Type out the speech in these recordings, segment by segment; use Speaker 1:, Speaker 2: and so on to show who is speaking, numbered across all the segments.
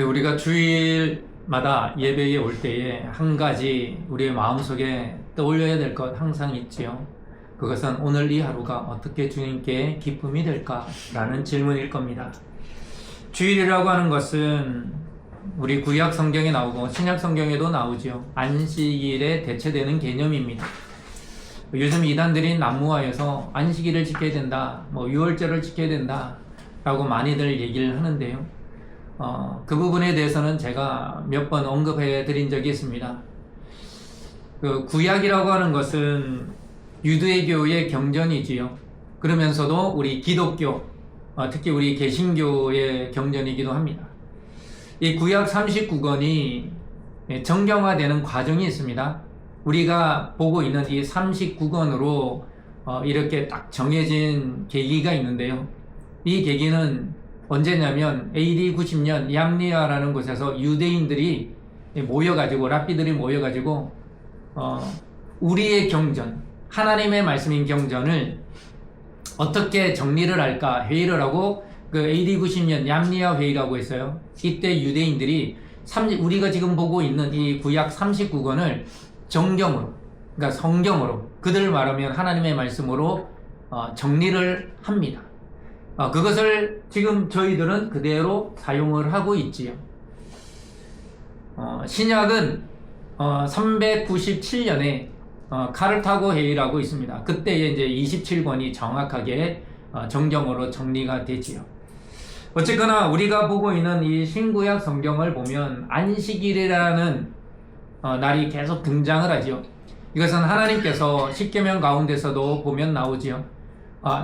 Speaker 1: 우리가 주일마다 예배에 올 때에 한 가지 우리의 마음속에 떠올려야 될 것 항상 있지요. 그것은 오늘 이 하루가 어떻게 주님께 기쁨이 될까라는 질문일 겁니다. 주일이라고 하는 것은 우리 구약 성경에 나오고 신약 성경에도 나오지요. 안식일에 대체되는 개념입니다. 요즘 이단들이 난무하여서 안식일을 지켜야 된다, 유월절을 지켜야 된다 라고 많이들 얘기를 하는데요. 그 부분에 대해서는 제가 몇 번 언급해 드린 적이 있습니다. 그 구약이라고 하는 것은 유대교의 경전이지요. 그러면서도 우리 기독교, 특히 우리 개신교의 경전이기도 합니다. 이 구약 39권이 정경화되는 과정이 있습니다. 우리가 보고 있는 이 39권으로 이렇게 딱 정해진 계기가 있는데요. 이 계기는 언제냐면 AD 90년 얌리아라는 곳에서 유대인들이 모여가지고 랍비들이 모여가지고 우리의 경전, 하나님의 말씀인 경전을 어떻게 정리를 할까 회의를 하고 그 AD 90년 얌리아 회의라고 했어요. 이때 유대인들이 우리가 지금 보고 있는 이 구약 39권을 정경으로, 그러니까 성경으로, 그들 말하면 하나님의 말씀으로 정리를 합니다. 그것을 지금 저희들은 그대로 사용을 하고 있지요. 신약은 397년에 카르타고 회의라고 있습니다. 그때에 이제 27권이 정확하게 정경으로 정리가 되지요. 어쨌거나 우리가 보고 있는 이 신구약 성경을 보면 안식일이라는 날이 계속 등장을 하지요. 이것은 하나님께서 십계명 가운데서도 보면 나오지요.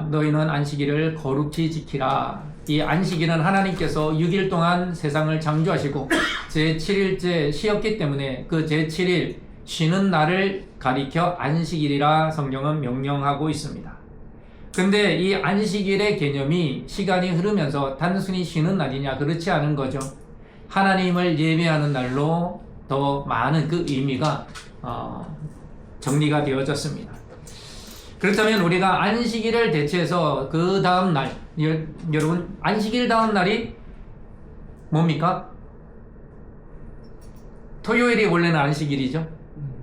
Speaker 1: 너희는 안식일을 거룩히 지키라. 이 안식일은 하나님께서 6일 동안 세상을 창조하시고 제7일째 쉬었기 때문에 그 제7일 쉬는 날을 가리켜 안식일이라 성경은 명령하고 있습니다. 근데 이 안식일의 개념이 시간이 흐르면서 단순히 쉬는 날이냐, 그렇지 않은 거죠. 하나님을 예배하는 날로 더 많은 그 의미가 정리가 되어졌습니다. 그렇다면 우리가 안식일을 대체해서 그 다음 날, 여러분 안식일 다음 날이 뭡니까? 토요일이 원래는 안식일이죠.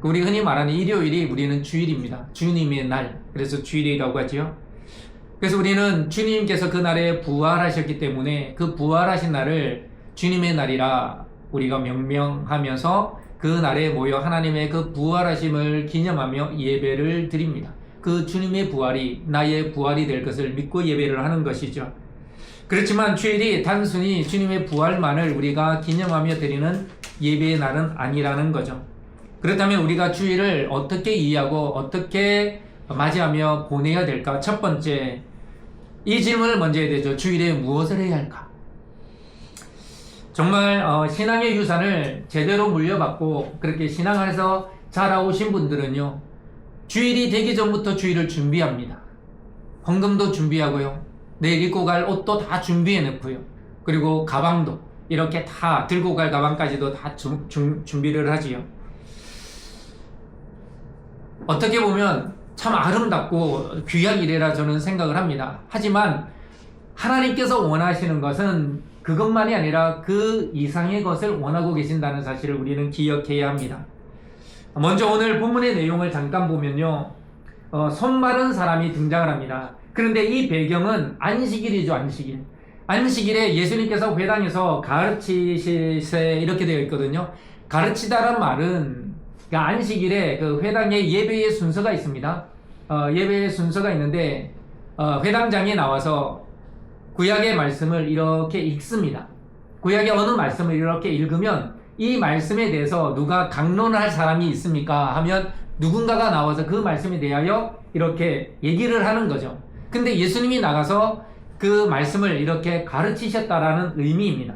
Speaker 1: 우리 흔히 말하는 일요일이 우리는 주일입니다. 주님의 날, 그래서 주일이라고 하지요. 그래서 우리는 주님께서 그 날에 부활하셨기 때문에 그 부활하신 날을 주님의 날이라 우리가 명명하면서 그 날에 모여 하나님의 그 부활하심을 기념하며 예배를 드립니다. 그 주님의 부활이 나의 부활이 될 것을 믿고 예배를 하는 것이죠. 그렇지만 주일이 단순히 주님의 부활만을 우리가 기념하며 드리는 예배의 날은 아니라는 거죠. 그렇다면 우리가 주일을 어떻게 이해하고 어떻게 맞이하며 보내야 될까? 첫 번째, 이 질문을 먼저 해야 되죠. 주일에 무엇을 해야 할까? 정말 신앙의 유산을 제대로 물려받고 그렇게 신앙 안에서 자라오신 분들은요, 주일이 되기 전부터 주일을 준비합니다. 헌금도 준비하고요, 내일 입고 갈 옷도 다 준비해 놓고요, 그리고 가방도 이렇게 다 들고 갈 가방까지도 다 준비를 하지요. 어떻게 보면 참 아름답고 귀한 일이라 저는 생각을 합니다. 하지만 하나님께서 원하시는 것은 그것만이 아니라 그 이상의 것을 원하고 계신다는 사실을 우리는 기억해야 합니다. 먼저 오늘 본문의 내용을 잠깐 보면요, 손 마른 사람이 등장을 합니다. 그런데 이 배경은 안식일이죠. 안식일에 예수님께서 회당에서 가르치시세 이렇게 되어 있거든요. 가르치다란 말은 그러니까 안식일에 그 회당에 예배의 순서가 있습니다. 예배의 순서가 있는데 회당장에 나와서 구약의 말씀을 이렇게 읽습니다. 구약의 어느 말씀을 이렇게 읽으면 이 말씀에 대해서 누가 강론을 할 사람이 있습니까? 하면 누군가가 나와서 그 말씀에 대하여 이렇게 얘기를 하는 거죠. 근데 예수님이 나가서 그 말씀을 이렇게 가르치셨다라는 의미입니다.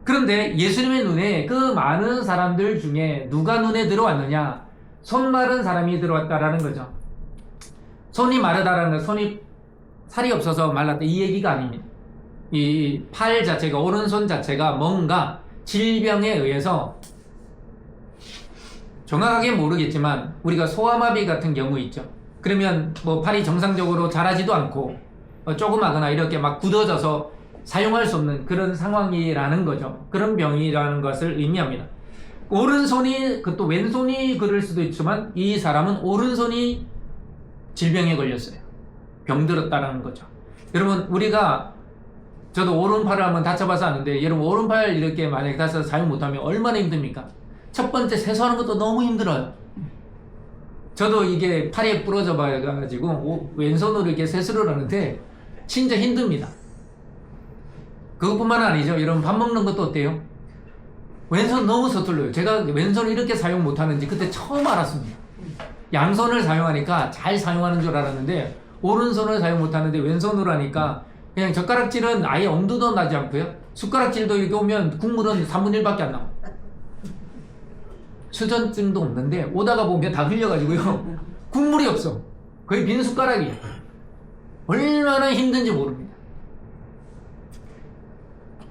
Speaker 1: 그런데 예수님의 눈에 그 많은 사람들 중에 누가 눈에 들어왔느냐? 손 마른 사람이 들어왔다라는 거죠. 손이 마르다라는 건 손이 살이 없어서 말랐다 이 얘기가 아닙니다. 이 팔 자체가, 오른손 자체가 뭔가 질병에 의해서, 정확하게 모르겠지만 우리가 소아마비 같은 경우 있죠. 그러면 팔이 정상적으로 자라지도 않고 조그마거나 이렇게 막 굳어져서 사용할 수 없는 그런 상황이라는 거죠. 그런 병이라는 것을 의미합니다. 오른손이, 또 왼손이 그럴 수도 있지만 이 사람은 오른손이 질병에 걸렸어요. 병들었다라는 거죠. 여러분, 우리가, 저도 오른팔을 한번 다쳐봐서 아는데, 여러분 오른팔 이렇게 만약에 다쳐서 사용 못하면 얼마나 힘듭니까? 첫 번째 세수하는 것도 너무 힘들어요. 저도 이게 팔이 부러져 봐가지고 왼손으로 이렇게 세수를 하는데 진짜 힘듭니다. 그것뿐만 아니죠. 여러분, 밥 먹는 것도 어때요? 왼손 너무 서툴러요. 제가 왼손을 이렇게 사용 못하는지 그때 처음 알았습니다. 양손을 사용하니까 잘 사용하는 줄 알았는데 오른손을 사용 못하는데 왼손으로 하니까 그냥 젓가락질은 아예 엄두도 나지 않고요. 숟가락질도 이렇게 오면 국물은 3분의 1밖에 안 나와요. 수전증도 없는데 오다가 보면 다 흘려가지고요. 국물이 없어. 거의 빈 숟가락이에요. 얼마나 힘든지 모릅니다.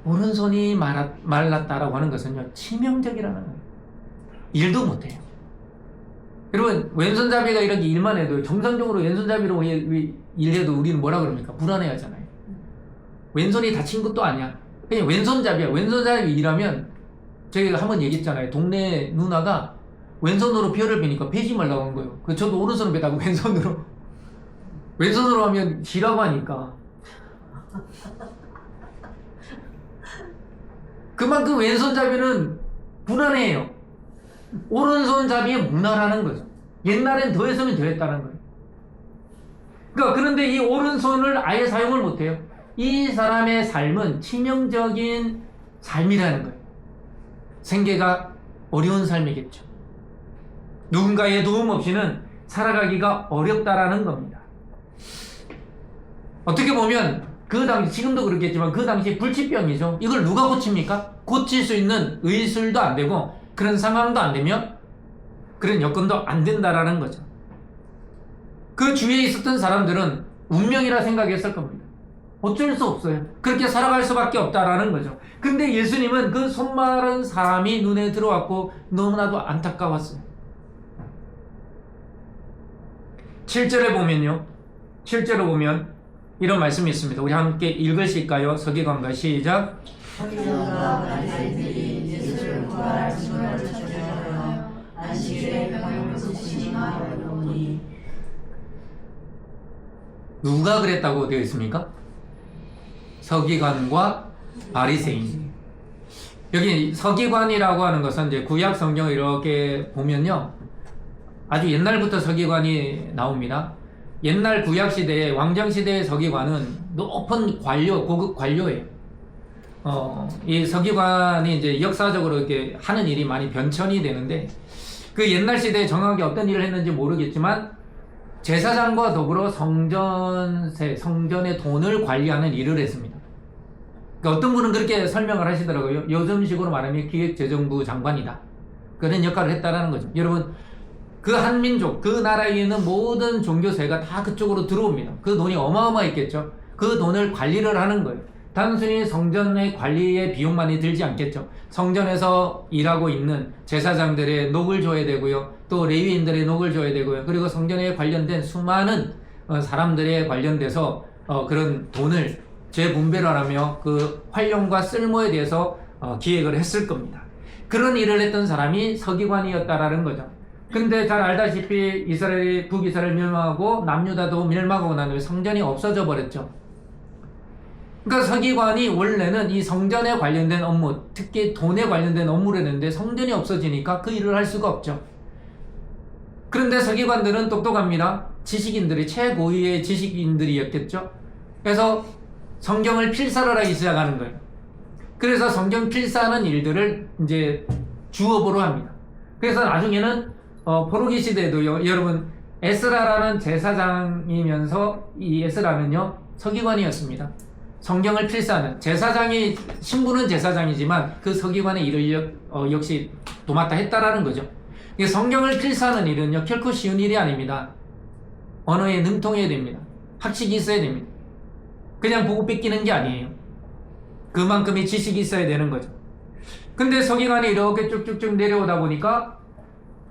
Speaker 1: 오른손이 말랐다라고 하는 것은요, 치명적이라는 거예요. 일도 못해요. 여러분, 왼손잡이가 이렇게 일만 해도, 정상적으로 왼손잡이로 일해도 우리는 뭐라 그럽니까? 불안해 하잖아요. 왼손이 다친 것도 아니야. 그냥 왼손잡이야. 왼손잡이 일하면, 저희가 한번 얘기했잖아요. 동네 누나가 왼손으로 벼를 베니까 베지 말라고 한 거예요. 저도 오른손을 베다고 왼손으로. 왼손으로 하면 지라고 하니까. 그만큼 왼손잡이는 불안해요. 오른손잡이의 문화라는 거죠. 옛날엔 더 했으면 더 했다는 거예요. 그런데 이 오른손을 아예 사용을 못해요. 이 사람의 삶은 치명적인 삶이라는 거예요. 생계가 어려운 삶이겠죠. 누군가의 도움 없이는 살아가기가 어렵다라는 겁니다. 어떻게 보면 그 당시, 지금도 그렇겠지만 그 당시 불치병이죠. 이걸 누가 고칩니까? 고칠 수 있는 의술도 안 되고 그런 상황도 안 되면 그런 여건도 안 된다라는 거죠. 그 주위에 있었던 사람들은 운명이라 생각했을 겁니다. 어쩔 수 없어요. 그렇게 살아갈 수밖에 없다라는 거죠. 근데 예수님은 그 손마른 사람이 눈에 들어왔고 너무나도 안타까웠어요. 7절에 보면요. 7절에 보면 이런 말씀이 있습니다. 우리 함께 읽으실까요? 서기관과 시작.
Speaker 2: 서기관과 바리새인들이 예수를 부활할 징조를 찾으려 안식일에 병을 고치시나 어려우니.
Speaker 1: 누가 그랬다고 되어 있습니까? 서기관과 바리새인. 여기 서기관이라고 하는 것은 이제 구약 성경을 이렇게 보면요, 아주 옛날부터 서기관이 나옵니다. 옛날 구약 시대에, 왕정 시대의 서기관은 높은 관료, 고급 관료예요. 이 서기관이 이제 역사적으로 이렇게 하는 일이 많이 변천이 되는데, 그 옛날 시대에 정확하게 어떤 일을 했는지 모르겠지만 제사장과 더불어 성전의 돈을 관리하는 일을 했습니다. 그러니까 어떤 분은 그렇게 설명을 하시더라고요. 요즘식으로 말하면 기획재정부 장관이다. 그런 역할을 했다라는 거죠. 여러분, 그 한민족, 그 나라에 있는 모든 종교세가 다 그쪽으로 들어옵니다. 그 돈이 어마어마했겠죠. 그 돈을 관리를 하는 거예요. 단순히 성전의 관리에 비용만이 들지 않겠죠. 성전에서 일하고 있는 제사장들의 녹을 줘야 되고요. 또 레위인들의 녹을 줘야 되고요. 그리고 성전에 관련된 수많은 사람들에 관련돼서 그런 돈을 재분배를 하며 그 활용과 쓸모에 대해서 기획을 했을 겁니다. 그런 일을 했던 사람이 서기관이었다라는 거죠. 근데 잘 알다시피 이스라엘이 북이스라엘 멸망하고 남유다도 멸망하고 난 후에 성전이 없어져 버렸죠. 그러니까 서기관이 원래는 이 성전에 관련된 업무, 특히 돈에 관련된 업무를 했는데 성전이 없어지니까 그 일을 할 수가 없죠. 그런데 서기관들은 똑똑합니다. 지식인들이, 최고위의 지식인들이었겠죠. 그래서 성경을 필사를 하기 시작하는 거예요. 그래서 성경 필사하는 일들을 이제 주업으로 합니다. 그래서 나중에는 포르기 시대에도요, 여러분, 에스라라는 제사장이면서 이 에스라는요, 서기관이었습니다. 성경을 필사하는, 제사장이, 신부는 제사장이지만 그 서기관의 일을 역시 도맡아 했다라는 거죠. 성경을 필사하는 일은요, 결코 쉬운 일이 아닙니다. 언어에 능통해야 됩니다. 학식이 있어야 됩니다. 그냥 보고 뺏기는 게 아니에요. 그만큼의 지식이 있어야 되는 거죠. 근데 서기관이 이렇게 쭉쭉쭉 내려오다 보니까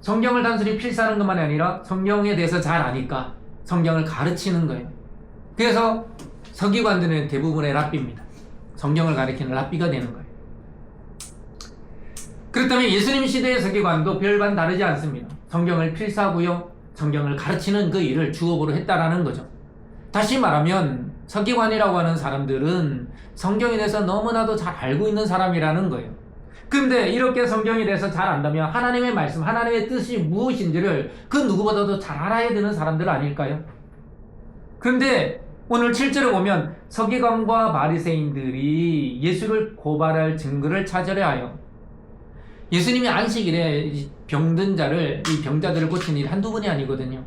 Speaker 1: 성경을 단순히 필사하는 것만이 아니라 성경에 대해서 잘 아니까 성경을 가르치는 거예요. 그래서 서기관들은 대부분의 랍비입니다. 성경을 가리키는 랍비가 되는 거예요. 그렇다면 예수님 시대의 서기관도 별반 다르지 않습니다. 성경을 필사하고요, 성경을 가르치는 그 일을 주업으로 했다라는 거죠. 다시 말하면 서기관이라고 하는 사람들은 성경에 대해서 너무나도 잘 알고 있는 사람이라는 거예요. 근데 이렇게 성경에 대해서 잘 안다면 하나님의 말씀, 하나님의 뜻이 무엇인지를 그 누구보다도 잘 알아야 되는 사람들 아닐까요? 근데 오늘 7절에 보면 서기관과 바리새인들이 예수를 고발할 증거를 찾으려 하여, 예수님이 안식일에 병든 자를, 이 병자들을 고친 일이 한두 번이 아니거든요.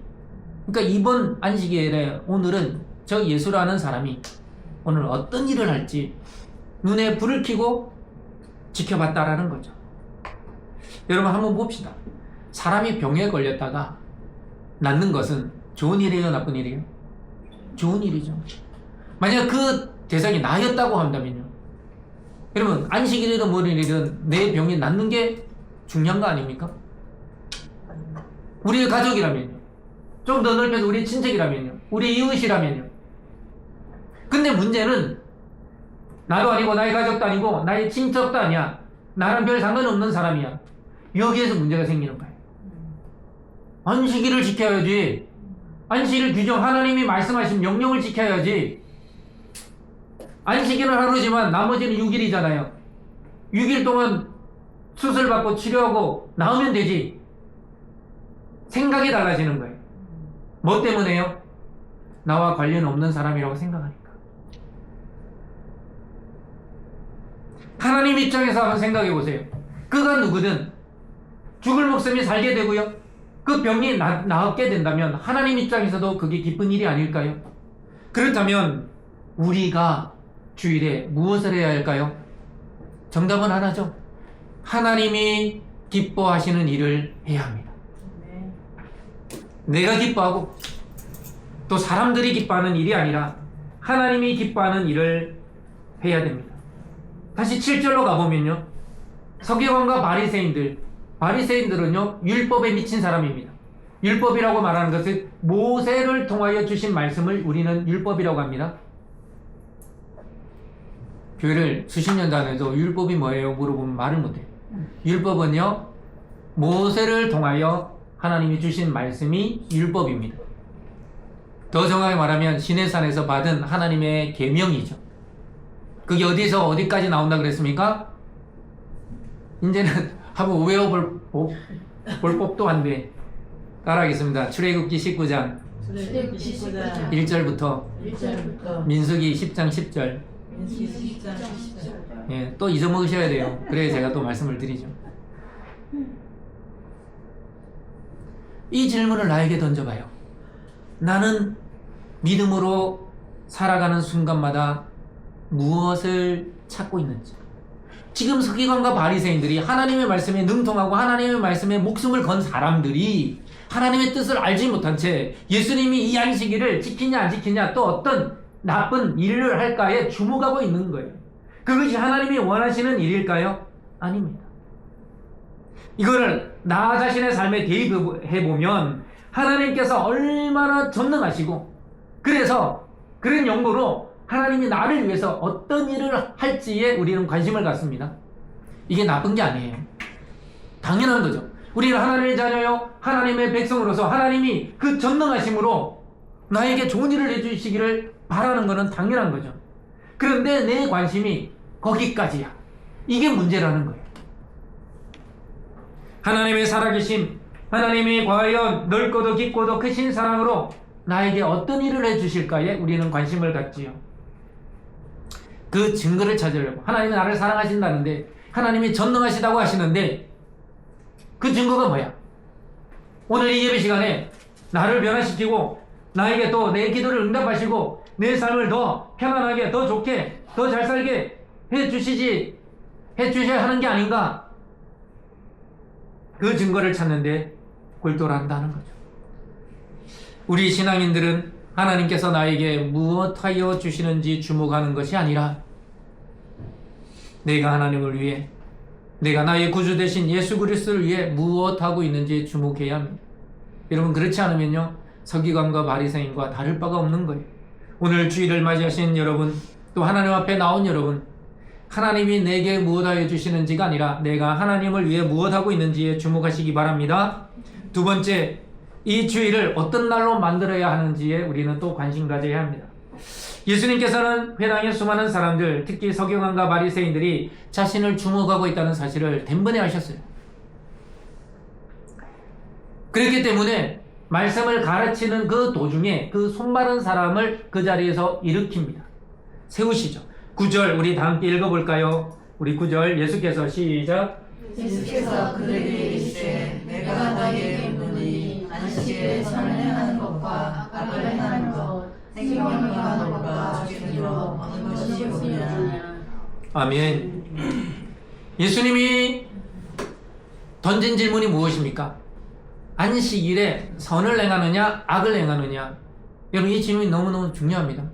Speaker 1: 그러니까 이번 안식일에 오늘은 저 예수라는 사람이 오늘 어떤 일을 할지 눈에 불을 켜고 지켜봤다라는 거죠. 여러분 한번 봅시다. 사람이 병에 걸렸다가 낫는 것은 좋은 일이에요, 나쁜 일이에요? 좋은 일이죠. 만약 그 대상이 나였다고 한다면요, 여러분 안식일이든 뭐일이든 내 병이 낫는 게 중요한 거 아닙니까? 우리의 가족이라면요, 좀 더 넓혀서 우리 친척이라면요, 우리 이웃이라면요. 근데 문제는 나도 아니고 나의 가족도 아니고 나의 친척도 아니야, 나랑 별 상관없는 사람이야. 여기에서 문제가 생기는 거예요. 안식일을 지켜야지. 안식일 규정, 하나님이 말씀하신 명령을 지켜야지. 안식일은 하루지만 나머지는 6일이잖아요. 6일 동안 수술받고 치료하고 나으면 되지. 생각이 달라지는 거예요. 뭐 때문에요? 나와 관련 없는 사람이라고 생각하니까. 하나님 입장에서 한번 생각해 보세요. 그가 누구든 죽을 목숨이 살게 되고요, 그 병이 나았게 된다면 하나님 입장에서도 그게 기쁜 일이 아닐까요? 그렇다면 우리가 주일에 무엇을 해야 할까요? 정답은 하나죠. 하나님이 기뻐하시는 일을 해야 합니다. 내가 기뻐하고 또 사람들이 기뻐하는 일이 아니라 하나님이 기뻐하는 일을 해야 됩니다. 다시 7절로 가보면요, 서기관과 바리새인들은요 율법에 미친 사람입니다. 율법이라고 말하는 것은 모세를 통하여 주신 말씀을 우리는 율법이라고 합니다. 교회를 수십 년 다녀도 율법이 뭐예요? 물어보면 말을 못해요. 율법은요, 모세를 통하여 하나님이 주신 말씀이 율법입니다. 더 정확히 말하면 시내산에서 받은 하나님의 계명이죠. 그게 어디서 어디까지 나온다 그랬습니까? 이제는 한번 외워볼 법도 한데 따라하겠습니다. 출애굽기 19장 1절부터 민수기 10장 10절. 예, 또 잊어먹으셔야 돼요. 그래야 제가 또 말씀을 드리죠. 이 질문을 나에게 던져봐요. 나는 믿음으로 살아가는 순간마다 무엇을 찾고 있는지. 지금 서기관과 바리새인들이 하나님의 말씀에 능통하고 하나님의 말씀에 목숨을 건 사람들이 하나님의 뜻을 알지 못한 채 예수님이 이 안식일을 지키냐 안 지키냐, 또 어떤 나쁜 일을 할까에 주목하고 있는 거예요. 그것이 하나님이 원하시는 일일까요? 아닙니다. 이거를 나 자신의 삶에 대입해보면 하나님께서 얼마나 전능하시고, 그래서 그런 용도로 하나님이 나를 위해서 어떤 일을 할지에 우리는 관심을 갖습니다. 이게 나쁜 게 아니에요. 당연한 거죠. 우리는 하나님의 자녀요, 하나님의 백성으로서 하나님이 그 전능하심으로 나에게 좋은 일을 해주시기를 바라는 것은 당연한 거죠. 그런데 내 관심이 거기까지야. 이게 문제라는 거예요. 하나님의 살아계심, 하나님이 과연 넓고도 깊고도 크신 사랑으로 나에게 어떤 일을 해주실까에 우리는 관심을 갖지요. 그 증거를 찾으려고. 하나님이 나를 사랑하신다는데, 하나님이 전능하시다고 하시는데 그 증거가 뭐야? 오늘 이 예배 시간에 나를 변화시키고 나에게 또 내 기도를 응답하시고 내 삶을 더 편안하게, 더 좋게, 더 잘 살게 해주셔야 하는 게 아닌가? 그 증거를 찾는데 골똘한다는 거죠. 우리 신앙인들은 하나님께서 나에게 무엇하여 주시는지 주목하는 것이 아니라 내가 하나님을 위해, 내가 나의 구주 되신 예수 그리스도를 위해 무엇하고 있는지 주목해야 합니다. 여러분, 그렇지 않으면요, 서기관과 바리새인과 다를 바가 없는 거예요. 오늘 주일을 맞이하신 여러분, 또 하나님 앞에 나온 여러분, 하나님이 내게 무엇하여 주시는지가 아니라 내가 하나님을 위해 무엇하고 있는지에 주목하시기 바랍니다. 두 번째, 이 주일을 어떤 날로 만들어야 하는지에 우리는 또 관심 가져야 합니다. 예수님께서는 회당의 수많은 사람들, 특히 서기관과 바리새인들이 자신을 주목하고 있다는 사실을 단번에 아셨어요. 그렇기 때문에 말씀을 가르치는 그 도중에 그 손마른 사람을 그 자리에서 일으킵니다. 세우시죠. 9절 우리 다 함께 읽어볼까요? 우리 9절 예수께서 시작.
Speaker 2: 예수께서 그들에게 이르시되 내가 너희에게 묻노니 안식일에 선을 행하는 것과 악을 행하는 것 생명을 구하는 것과 죄로 어느 것이 옳으냐.
Speaker 1: 아멘. 예수님이 던진 질문이 무엇입니까? 안식일에 선을 행하느냐 악을 행하느냐. 여러분, 이 질문이 너무너무 중요합니다.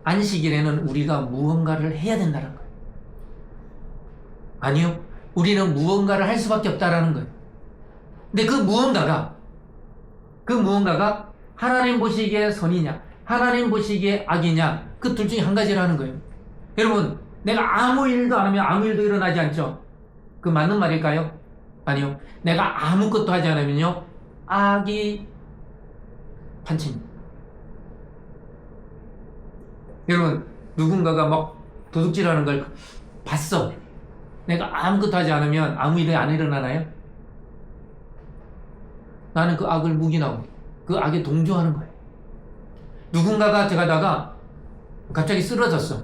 Speaker 1: 안식일에는 우리가 무언가를 해야 된다는 거예요. 아니요, 우리는 무언가를 할 수밖에 없다라는 거예요. 근데 그 무언가가 하나님 보시기에 선이냐 하나님 보시기에 악이냐, 그 둘 중에 한 가지라는 거예요. 여러분, 내가 아무 일도 안 하면 아무 일도 일어나지 않죠? 그 맞는 말일까요? 아니요. 내가 아무것도 하지 않으면요, 악이 판칩니다. 여러분, 누군가가 막 도둑질하는 걸 봤어. 내가 아무것도 하지 않으면 아무 일이 안 일어나나요? 나는 그 악을 묵인하고 그 악에 동조하는 거예요. 누군가가 들어가다가 갑자기 쓰러졌어.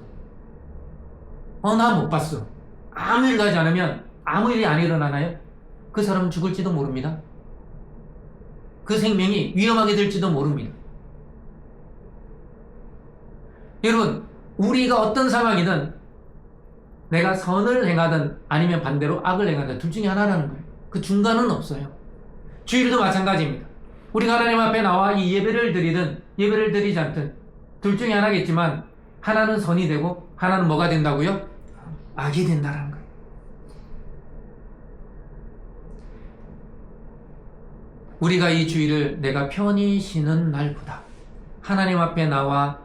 Speaker 1: 나 못 봤어. 아무 일도 하지 않으면 아무 일이 안 일어나나요? 그 사람은 죽을지도 모릅니다. 그 생명이 위험하게 될지도 모릅니다. 여러분, 우리가 어떤 상황이든 내가 선을 행하든 아니면 반대로 악을 행하든 둘 중에 하나라는 거예요. 그 중간은 없어요. 주일도 마찬가지입니다. 우리가 하나님 앞에 나와 이 예배를 드리든 예배를 드리지 않든 둘 중에 하나겠지만, 하나는 선이 되고 하나는 뭐가 된다고요? 악이 된다는 거예요. 우리가 이 주일을 내가 편히 쉬는 날보다 하나님 앞에 나와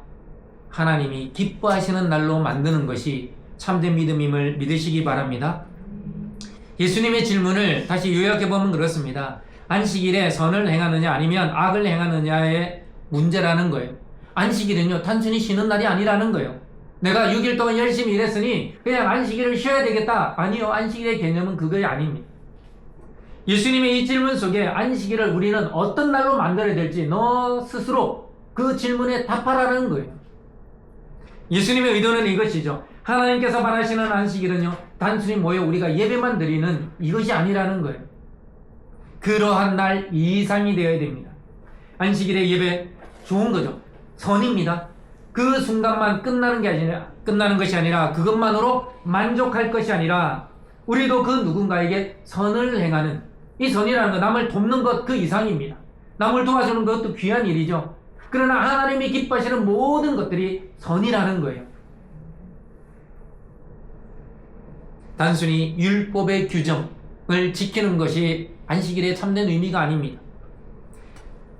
Speaker 1: 하나님이 기뻐하시는 날로 만드는 것이 참된 믿음임을 믿으시기 바랍니다. 예수님의 질문을 다시 요약해보면 그렇습니다. 안식일에 선을 행하느냐 아니면 악을 행하느냐의 문제라는 거예요. 안식일은요, 단순히 쉬는 날이 아니라는 거예요. 내가 6일 동안 열심히 일했으니 그냥 안식일을 쉬어야 되겠다. 아니요, 안식일의 개념은 그게 아닙니다. 예수님의 이 질문 속에 안식일을 우리는 어떤 날로 만들어야 될지 너 스스로 그 질문에 답하라는 거예요. 예수님의 의도는 이것이죠. 하나님께서 바라시는 안식일은요, 단순히 모여 우리가 예배만 드리는 이것이 아니라는 거예요. 그러한 날 이상이 되어야 됩니다. 안식일의 예배 좋은 거죠. 선입니다. 그 순간만 끝나는 것이 아니라 그것만으로 만족할 것이 아니라 우리도 그 누군가에게 선을 행하는, 이 선이라는 건 남을 돕는 것 그 이상입니다. 남을 도와주는 것도 귀한 일이죠. 그러나 하나님이 기뻐하시는 모든 것들이 선이라는 거예요. 단순히 율법의 규정을 지키는 것이 안식일의 참된 의미가 아닙니다.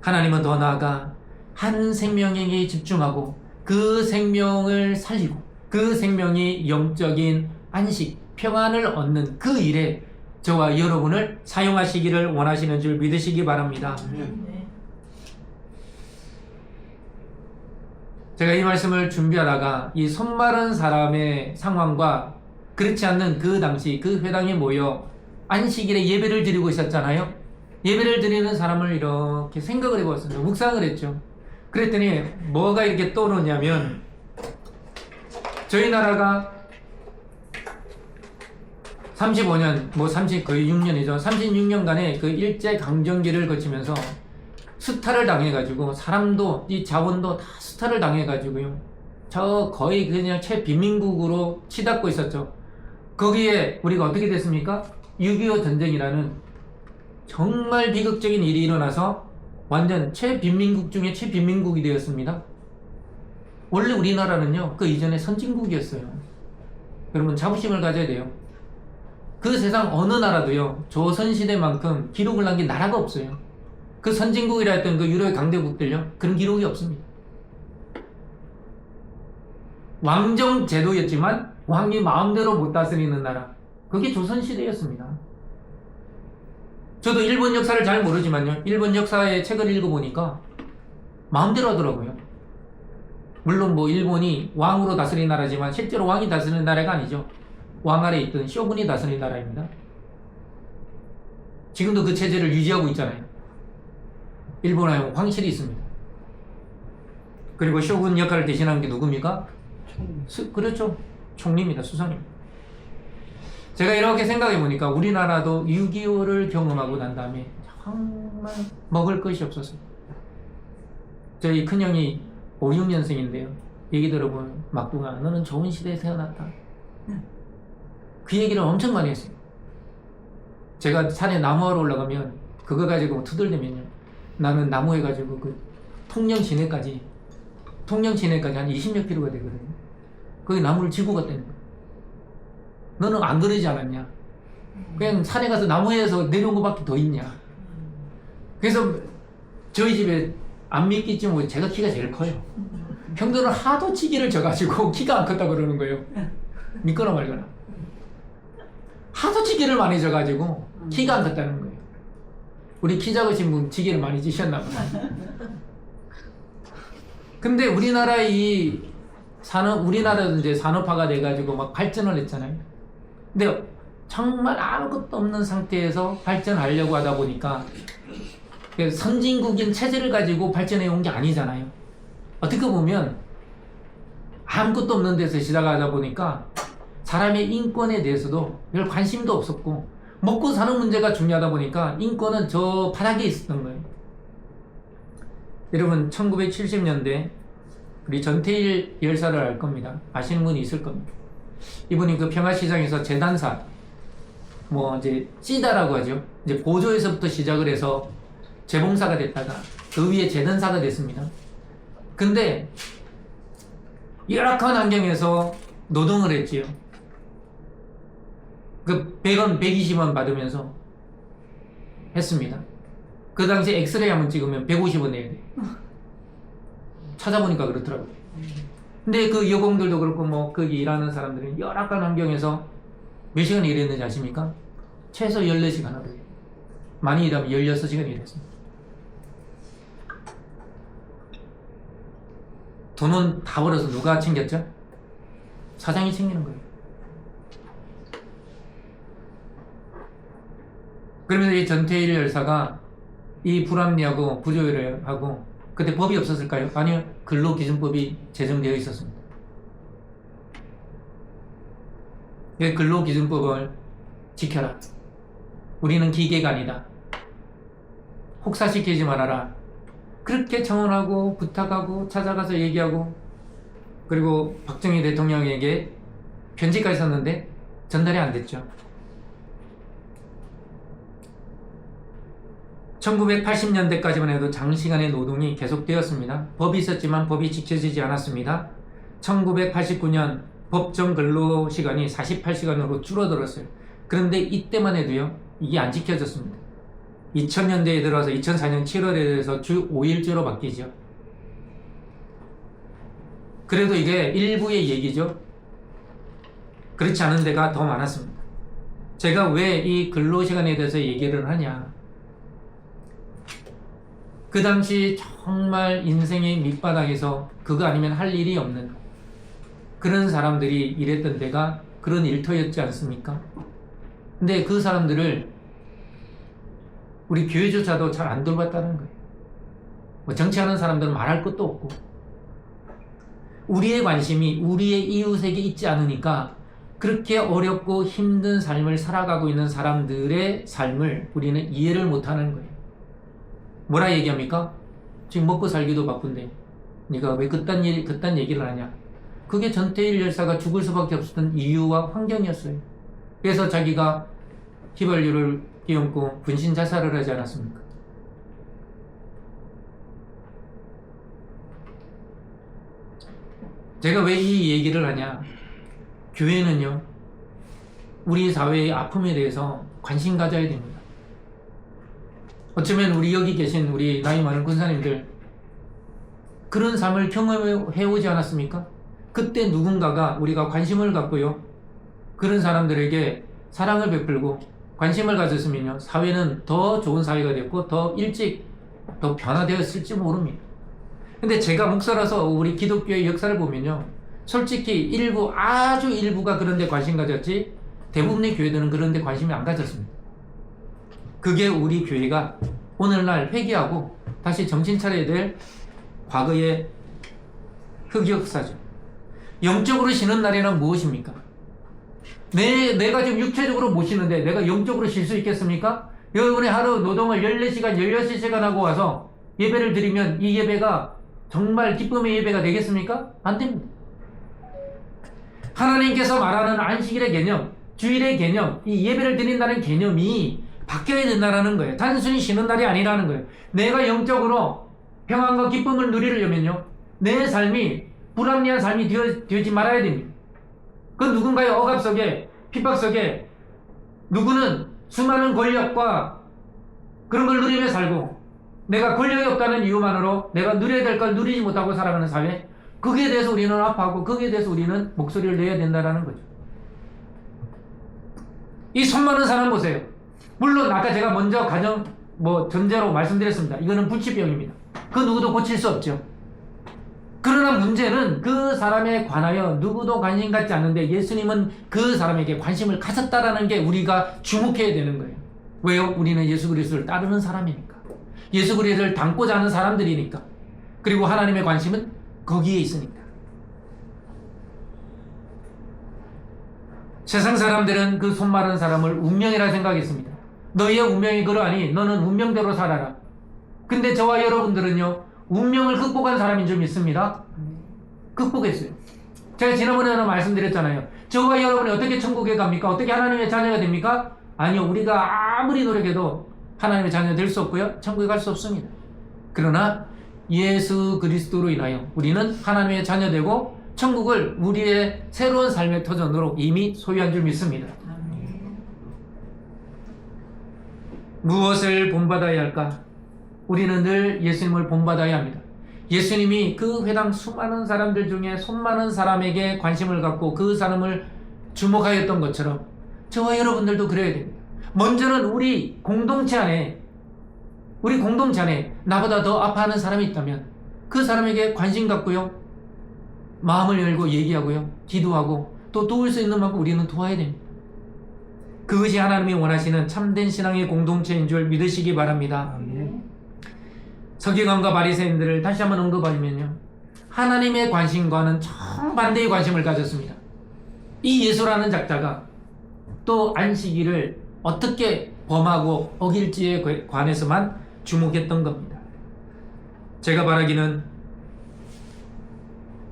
Speaker 1: 하나님은 더 나아가 한 생명에게 집중하고 그 생명을 살리고 그 생명이 영적인 안식, 평안을 얻는 그 일에 저와 여러분을 사용하시기를 원하시는 줄 믿으시기 바랍니다. 제가 이 말씀을 준비하다가 이 손마른 사람의 상황과 그렇지 않는 그 당시 그 회당에 모여 안식일에 예배를 드리고 있었잖아요. 예배를 드리는 사람을 이렇게 생각을 해보았습니다. 묵상을 했죠. 그랬더니 뭐가 이렇게 떠오르냐면, 저희 나라가 35년, 거의 6년이죠. 36년간의 그 일제강점기를 거치면서 수탈을 당해가지고, 사람도, 이 자원도 다 수탈을 당해가지고요. 저 거의 그냥 최빈민국으로 치닫고 있었죠. 거기에 우리가 어떻게 됐습니까? 6.25 전쟁이라는 정말 비극적인 일이 일어나서 완전 최빈민국 중에 최빈민국이 되었습니다. 원래 우리나라는요, 그 이전에 선진국이었어요. 여러분, 자부심을 가져야 돼요. 그 세상 어느 나라도요, 조선시대만큼 기록을 남긴 나라가 없어요. 그 선진국이라 했던 그 유럽의 강대국들요, 그런 기록이 없습니다. 왕정 제도였지만 왕이 마음대로 못 다스리는 나라. 그게 조선시대였습니다. 저도 일본 역사를 잘 모르지만요. 일본 역사의 책을 읽어보니까 마음대로 하더라고요. 물론 뭐 일본이 왕으로 다스리는 나라지만 실제로 왕이 다스리는 나라가 아니죠. 왕 아래 있던 쇼군이 다스리는 나라입니다. 지금도 그 체제를 유지하고 있잖아요. 일본에 황실이 있습니다. 그리고 쇼군 역할을 대신하는 게 누굽니까? 그렇죠. 총리입니다. 수상입니다. 제가 이렇게 생각해 보니까 우리나라도 6.25를 경험하고 난 다음에 정말 먹을 것이 없었어요. 저희 큰형이 5, 6년생인데요. 얘기 들어보면 막둥아 너는 좋은 시대에 태어났다. 그 얘기를 엄청 많이 했어요. 제가 산에 나무하러 올라가면 그거 가지고 투덜대면요. 나는 나무 해가지고 그 통영 시내까지 한 20몇 킬로가 되거든요. 거기 나무를 지고 갔다는 거예요. 너는 안 그러지 않았냐? 그냥 산에 가서 나무에서 내려온 것밖에 더 있냐? 그래서 저희 집에 안 믿겠지만 뭐 제가 키가 제일 커요. 형들은 하도 치기를 져가지고 키가 안 컸다고 그러는 거예요. 믿거나 말거나. 하도 치기를 많이 져가지고 키가 안 컸다는 거예요. 우리 키 작으신 분 치기를 많이 지셨나 보다. 근데 우리나라도 이제 산업화가 돼가지고 막 발전을 했잖아요. 근데 정말 아무것도 없는 상태에서 발전하려고 하다 보니까 선진국인 체제를 가지고 발전해 온 게 아니잖아요. 어떻게 보면 아무것도 없는 데서 시작하다 보니까 사람의 인권에 대해서도 별 관심도 없었고 먹고 사는 문제가 중요하다 보니까 인권은 저 바닥에 있었던 거예요. 여러분 1970년대 우리 전태일 열사를 알 겁니다. 아시는 분이 있을 겁니다. 이분이 그 평화시장에서 재단사 뭐 이제 시다라고 하죠. 이제 보조에서부터 시작을 해서 재봉사가 됐다가 그 위에 재단사가 됐습니다. 근데 열악한 환경에서 노동을 했지요. 그 100원, 120원 받으면서 했습니다. 그 당시 엑스레이 한번 찍으면 150원 내야 돼. 찾아보니까 그렇더라고요. 근데 그 여공들도 그렇고 뭐 거기 일하는 사람들은 열악한 환경에서 몇 시간 일했는지 아십니까? 최소 14시간 하루에. 많이 일하면 16시간 일했습니다. 돈은 다 벌어서 누가 챙겼죠? 사장이 챙기는 거예요. 그러면서 이 전태일 열사가 이 불합리하고 부조리를 하고 그때 법이 없었을까요? 아니요. 근로기준법이 제정되어 있었습니다. 이 근로기준법을 지켜라. 우리는 기계가 아니다. 혹사시키지 말아라. 그렇게 청원하고 부탁하고 찾아가서 얘기하고 그리고 박정희 대통령에게 편지까지 썼는데 전달이 안 됐죠. 1980년대까지만 해도 장시간의 노동이 계속되었습니다. 법이 있었지만 법이 지켜지지 않았습니다. 1989년 법정 근로시간이 48시간으로 줄어들었어요. 그런데 이때만 해도요, 이게 안 지켜졌습니다. 2000년대에 들어와서 2004년 7월에 대해서 주 5일제로 바뀌죠. 그래도 이게 일부의 얘기죠. 그렇지 않은 데가 더 많았습니다. 제가 왜 이 근로시간에 대해서 얘기를 하냐. 그 당시 정말 인생의 밑바닥에서 그거 아니면 할 일이 없는 그런 사람들이 일했던 데가 그런 일터였지 않습니까? 근데 그 사람들을 우리 교회조차도 잘 안 돌봤다는 거예요. 뭐 정치하는 사람들은 말할 것도 없고 우리의 관심이 우리의 이웃에게 있지 않으니까 그렇게 어렵고 힘든 삶을 살아가고 있는 사람들의 삶을 우리는 이해를 못하는 거예요. 뭐라 얘기합니까? 지금 먹고 살기도 바쁜데 네가 왜 그딴 얘기를 하냐? 그게 전태일 열사가 죽을 수밖에 없었던 이유와 환경이었어요. 그래서 자기가 휘발유를 끼얹고 분신 자살을 하지 않았습니까? 제가 왜 이 얘기를 하냐? 교회는요, 우리 사회의 아픔에 대해서 관심 가져야 됩니다. 어쩌면 우리 여기 계신 우리 나이 많은 권사님들 그런 삶을 경험해 오지 않았습니까? 그때 누군가가 우리가 관심을 갖고요, 그런 사람들에게 사랑을 베풀고 관심을 가졌으면요, 사회는 더 좋은 사회가 됐고 더 일찍 더 변화되었을지 모릅니다. 근데 제가 목사라서 우리 기독교의 역사를 보면요, 솔직히 일부, 아주 일부가 그런 데 관심 가졌지 대부분의 교회들은 그런 데 관심이 안 가졌습니다. 그게 우리 교회가 오늘날 회개하고 다시 정신 차려야 될 과거의 흑역사죠. 영적으로 쉬는 날이란 무엇입니까? 내가 지금 육체적으로 못 쉬는데 내가 영적으로 쉴 수 있겠습니까? 여러분이 하루 노동을 14시간, 16시간 하고 와서 예배를 드리면 이 예배가 정말 기쁨의 예배가 되겠습니까? 안 됩니다. 하나님께서 말하는 안식일의 개념, 주일의 개념, 이 예배를 드린다는 개념이 바뀌어야 된다는 거예요. 단순히 쉬는 날이 아니라는 거예요. 내가 영적으로 평안과 기쁨을 누리려면요, 내 삶이 불합리한 삶이 되지 말아야 됩니다. 그 누군가의 억압 속에, 핍박 속에 누구는 수많은 권력과 그런 걸 누리며 살고, 내가 권력이 없다는 이유만으로 내가 누려야 될 걸 누리지 못하고 살아가는 사회, 거기에 대해서 우리는 아파하고 거기에 대해서 우리는 목소리를 내야 된다는 거죠. 이 손 많은 사람 보세요. 물론 아까 제가 먼저 전제로 말씀드렸습니다. 이거는 불치병입니다. 그 누구도 고칠 수 없죠. 그러나 문제는 그 사람에 관하여 누구도 관심 갖지 않는데 예수님은 그 사람에게 관심을 가졌다라는 게 우리가 주목해야 되는 거예요. 왜요? 우리는 예수 그리스도를 따르는 사람이니까. 예수 그리스도를 닮고자 하는 사람들이니까. 그리고 하나님의 관심은 거기에 있으니까. 세상 사람들은 그 손 마른 사람을 운명이라 생각했습니다. 너희의 운명이 그러하니 너는 운명대로 살아라. 근데 저와 여러분들은요, 운명을 극복한 사람인 줄 믿습니다. 극복했어요. 제가 지난번에는 말씀드렸잖아요. 저와 여러분이 어떻게 천국에 갑니까? 어떻게 하나님의 자녀가 됩니까? 아니요, 우리가 아무리 노력해도 하나님의 자녀가 될 수 없고요, 천국에 갈 수 없습니다. 그러나 예수 그리스도로 인하여 우리는 하나님의 자녀 되고 천국을 우리의 새로운 삶의 터전으로 이미 소유한 줄 믿습니다. 무엇을 본받아야 할까? 우리는 늘 예수님을 본받아야 합니다. 예수님이 그 회당 수많은 사람들 중에 손 많은 사람에게 관심을 갖고 그 사람을 주목하였던 것처럼 저와 여러분들도 그래야 됩니다. 먼저는 우리 공동체 안에 나보다 더 아파하는 사람이 있다면 그 사람에게 관심 갖고요, 마음을 열고 얘기하고요, 기도하고 또 도울 수 있는 만큼 우리는 도와야 됩니다. 그것이 하나님이 원하시는 참된 신앙의 공동체인 줄 믿으시기 바랍니다. 서기관과 바리새인들을 다시 한번 언급하면요, 하나님의 관심과는 정반대의 관심을 가졌습니다. 이 예수라는 작자가 또 안식일을 어떻게 범하고 어길지에 관해서만 주목했던 겁니다. 제가 바라기는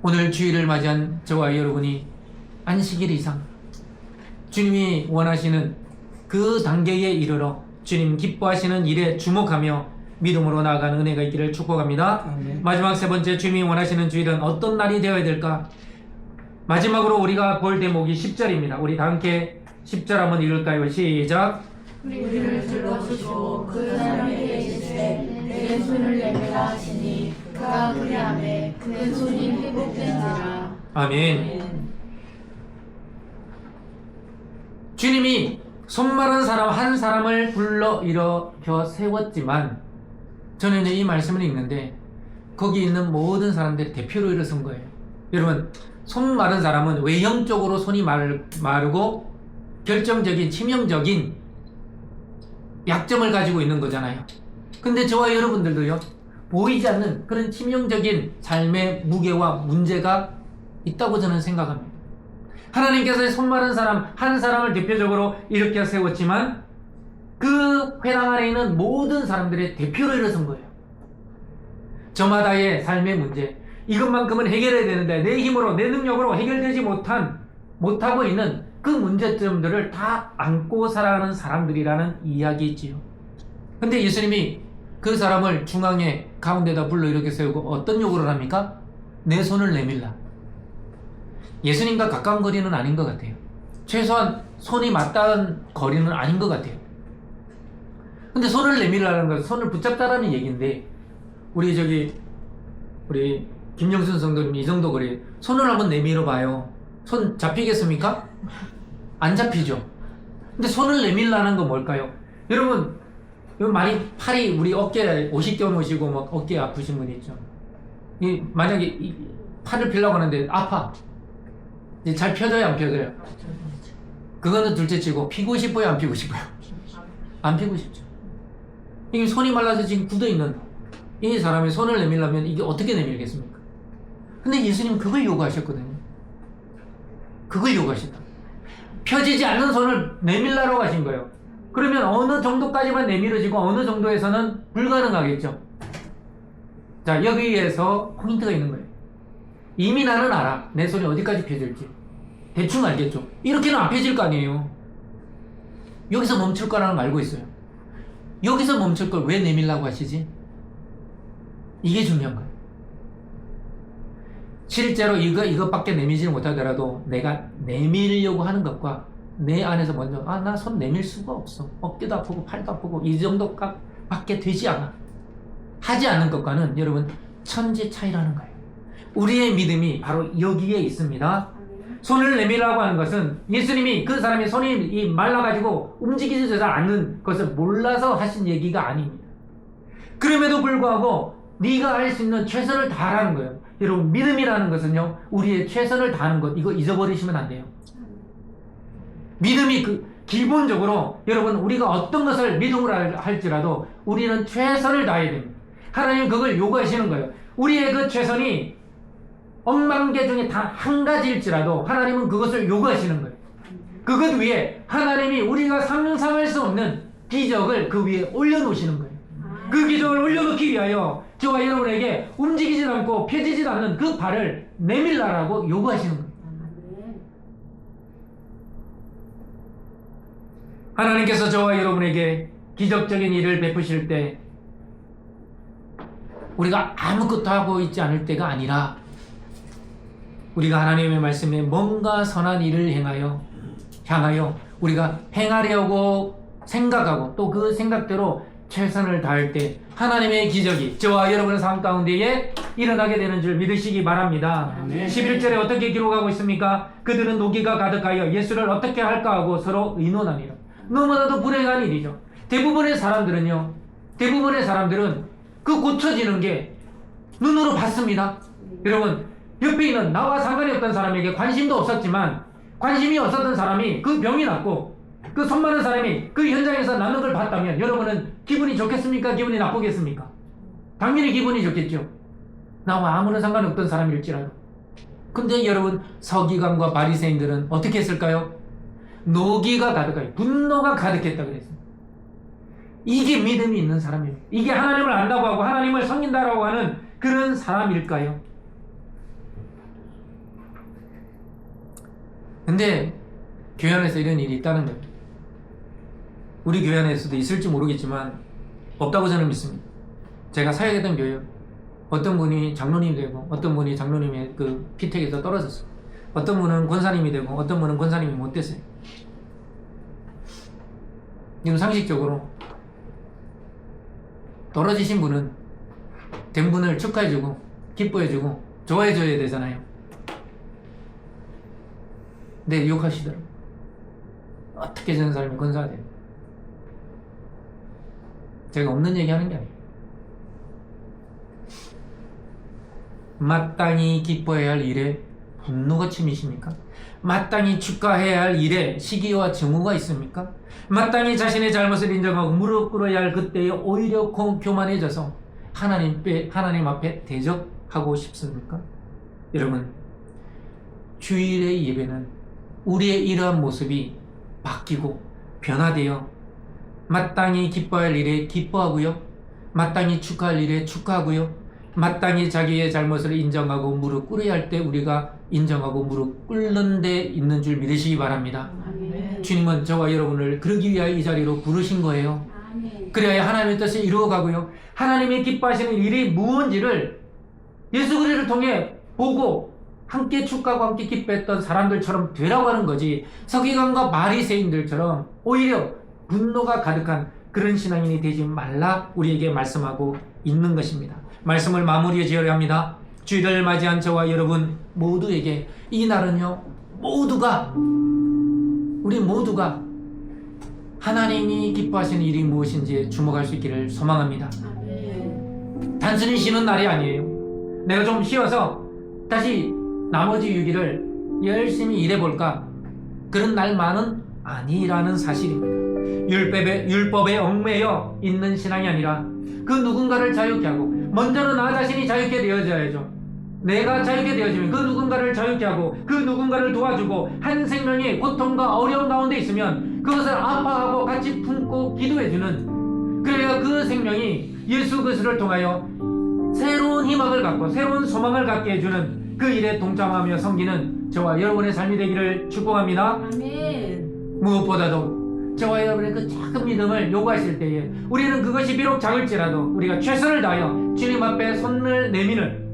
Speaker 1: 오늘 주일을 맞이한 저와 여러분이 안식일 이상 주님이 원하시는 그 단계에 이르러 주님 기뻐하시는 일에 주목하며 믿음으로 나아가는 은혜가 있기를 축복합니다.
Speaker 3: 아멘.
Speaker 1: 마지막 세 번째, 주님이 원하시는 주일은 어떤 날이 되어야 될까? 마지막으로 우리가 볼 대목이 10절입니다. 우리 다 함께 10절 한번 읽을까요? 시작.
Speaker 2: 우리를 들어주시고 그 사람에게 이르시되 내 손을 내밀라 하시니 그가 그리하매 그 손이 회복된지라.
Speaker 1: 아멘. 주님이 손 마른 사람 한 사람을 불러 일으켜 세웠지만, 저는 이 말씀을 읽는데 거기 있는 모든 사람들이 대표로 일어선 거예요. 여러분, 손 마른 사람은 외형적으로 손이 마르고 결정적인 치명적인 약점을 가지고 있는 거잖아요. 근데 저와 여러분들도요, 보이지 않는 그런 치명적인 삶의 무게와 문제가 있다고 저는 생각합니다. 하나님께서 손 마른 사람 한 사람을 대표적으로 일으켜 세웠지만 그 회당 안에 있는 모든 사람들의 대표로 일어선 거예요. 저마다의 삶의 문제, 이것만큼은 해결해야 되는데 내 힘으로 내 능력으로 해결되지 못하고 있는 그 문제점들을 다 안고 살아가는 사람들이라는 이야기지요. 근데 예수님이 그 사람을 중앙에 가운데다 불러 이렇게 세우고 어떤 요구를 합니까? 내 손을 내밀라. 예수님과 가까운 거리는 아닌 것 같아요. 최소한 손이 맞닿은 거리는 아닌 것 같아요. 근데 손을 내밀라는 것은 손을 붙잡다라는 얘기인데, 우리 김영순 성도님 이 정도 그래요. 손을 한번 내밀어 봐요. 손 잡히겠습니까? 안 잡히죠. 근데 손을 내밀라는 건 뭘까요? 여러분 많이 팔이 우리 어깨에 50견 오시고 막 어깨 아프신 분 있죠. 만약에 팔을 펴려고 하는데 아파. 이제 잘 펴져요, 안 펴져요? 그거는 둘째치고 피고 싶어요, 안 피고 싶어요? 안 피고 싶죠. 이게 손이 말라서 지금 굳어있는 이 사람이 손을 내밀려면 이게 어떻게 내밀겠습니까? 근데 예수님은 그걸 요구하셨거든요. 그걸 요구하셨다. 펴지지 않는 손을 내밀라고 하신 거예요. 그러면 어느 정도까지만 내밀어지고 어느 정도에서는 불가능하겠죠. 자, 여기에서 포인트가 있는 거예요. 이미 나는 알아. 내 손이 어디까지 펴질지. 대충 알겠죠. 이렇게는 안 펴질 거 아니에요. 여기서 멈출 거라는 걸 알고 있어요. 여기서 멈출 걸 왜 내밀라고 하시지? 이게 중요한 거예요. 실제로 이것밖에 내밀지는 못하더라도 내가 내밀려고 하는 것과 내 안에서 먼저 나 손 내밀 수가 없어. 어깨도 아프고 팔도 아프고 이 정도밖에 되지 않아. 하지 않는 것과는 여러분 천지 차이라는 거예요. 우리의 믿음이 바로 여기에 있습니다. 손을 내밀라고 하는 것은 예수님이 그 사람이 손이 말라가지고 움직이지 않는 것을 몰라서 하신 얘기가 아닙니다. 그럼에도 불구하고 네가 할 수 있는 최선을 다하라는 거예요. 여러분 믿음이라는 것은요 우리의 최선을 다하는 것 이거 잊어버리시면 안 돼요. 믿음이 기본적으로 여러분 우리가 어떤 것을 믿음으로 할지라도 우리는 최선을 다해야 됩니다. 하나님은 그걸 요구하시는 거예요. 우리의 그 최선이 억만 개 중에 단 한 가지일지라도 하나님은 그것을 요구하시는 거예요. 그것 위에 하나님이 우리가 상상할 수 없는 기적을 그 위에 올려놓으시는 거예요. 그 기적을 올려놓기 위하여 저와 여러분에게 움직이지 않고 펴지지 않는 그 발을 내밀라라고 요구하시는 거예요. 하나님께서 저와 여러분에게 기적적인 일을 베푸실 때 우리가 아무것도 하고 있지 않을 때가 아니라 우리가 하나님의 말씀에 뭔가 선한 일을 향하여 우리가 행하려고 생각하고 또 그 생각대로 최선을 다할 때 하나님의 기적이 저와 여러분의 삶 가운데에 일어나게 되는 줄 믿으시기 바랍니다. 11절에 어떻게 기록하고 있습니까? 그들은 노기가 가득하여 예수를 어떻게 할까 하고 서로 의논하니라. 너무나도 불행한 일이죠. 대부분의 사람들은 그 고쳐지는 게 눈으로 봤습니다. 여러분 옆에 있는 나와 상관이 없던 사람에게 관심도 없었지만 관심이 없었던 사람이 그 병이 낫고 그 손 많은 사람이 그 현장에서 낫는 걸 봤다면 여러분은 기분이 좋겠습니까? 기분이 나쁘겠습니까? 당연히 기분이 좋겠죠. 나와 아무런 상관이 없던 사람일지라도. 근데 여러분 서기관과 바리새인들은 어떻게 했을까요? 노기가 가득하여 분노가 가득했다 그랬습니다. 이게 믿음이 있는 사람입니다. 이게 하나님을 안다고 하고 하나님을 섬긴다라고 하는 그런 사람일까요? 근데 교회 안에서 이런 일이 있다는 거예요. 우리 교회 안에서도 있을지 모르겠지만 없다고 저는 믿습니다. 제가 사역했던 교회 어떤 분이 장로님이 되고 어떤 분이 장로님의 그 피택에서 떨어졌어요. 어떤 분은 권사님이 되고 어떤 분은 권사님이 못 됐어요. 이건 상식적으로 떨어지신 분은 된 분을 축하해주고 기뻐해주고 좋아해줘야 되잖아요. 근데 유혹하시더라고요. 어떻게 저런 사람이 권사가 돼요? 제가 없는 얘기 하는 게 아니에요. 마땅히 기뻐해야 할 일에 분노가 침이십니까? 마땅히 축하해야 할 일에 시기와 증오가 있습니까? 마땅히 자신의 잘못을 인정하고 무릎 꿇어야 할 그때에 오히려 교만해져서 하나님 앞에 대적하고 싶습니까? 여러분 주일의 예배는 우리의 이러한 모습이 바뀌고 변화되어 마땅히 기뻐할 일에 기뻐하고요, 마땅히 축하할 일에 축하하고요, 마땅히 자기의 잘못을 인정하고 무릎 꿇어야 할 때 우리가 인정하고 무릎 꿇는 데 있는 줄 믿으시기 바랍니다.
Speaker 2: 아멘.
Speaker 1: 주님은 저와 여러분을 그러기 위하여 이 자리로 부르신 거예요. 그래야 하나님의 뜻을 이루어가고요, 하나님이 기뻐하시는 일이 무엇인지를 예수 그리스도를 통해 보고 함께 축하하고 함께 기뻐했던 사람들처럼 되라고 하는 거지, 서기관과 바리새인들처럼 오히려 분노가 가득한 그런 신앙인이 되지 말라 우리에게 말씀하고 있는 것입니다. 말씀을 마무리해 지어야 합니다. 주일을 맞이한 저와 여러분 모두에게 이 날은요, 우리 모두가 하나님이 기뻐하시는 일이 무엇인지 주목할 수 있기를 소망합니다. 단순히 쉬는 날이 아니에요. 내가 좀 쉬어서 다시 나머지 6일을 열심히 일해볼까, 그런 날만은 아니라는 사실입니다. 율법에 얽매여 있는 신앙이 아니라 그 누군가를 자유케 하고, 먼저는 나 자신이 자유케 되어져야죠. 내가 자유케 되어지면 그 누군가를 자유케 하고 그 누군가를 도와주고, 한 생명이 고통과 어려움 가운데 있으면 그것을 아파하고 같이 품고 기도해주는, 그래야 그 생명이 예수 그리스도를 통하여 새로운 희망을 갖고 새로운 소망을 갖게 해주는 그 일에 동참하며 섬기는 저와 여러분의 삶이 되기를 축복합니다.
Speaker 2: 아멘.
Speaker 1: 무엇보다도 저와 여러분의 그 작은 믿음을 요구하실 때에 우리는 그것이 비록 작을지라도 우리가 최선을 다하여 주님 앞에 손을 내미는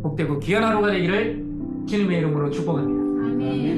Speaker 1: 복되고 귀한 하루가 되기를 주님의 이름으로 축복합니다.
Speaker 2: 아멘.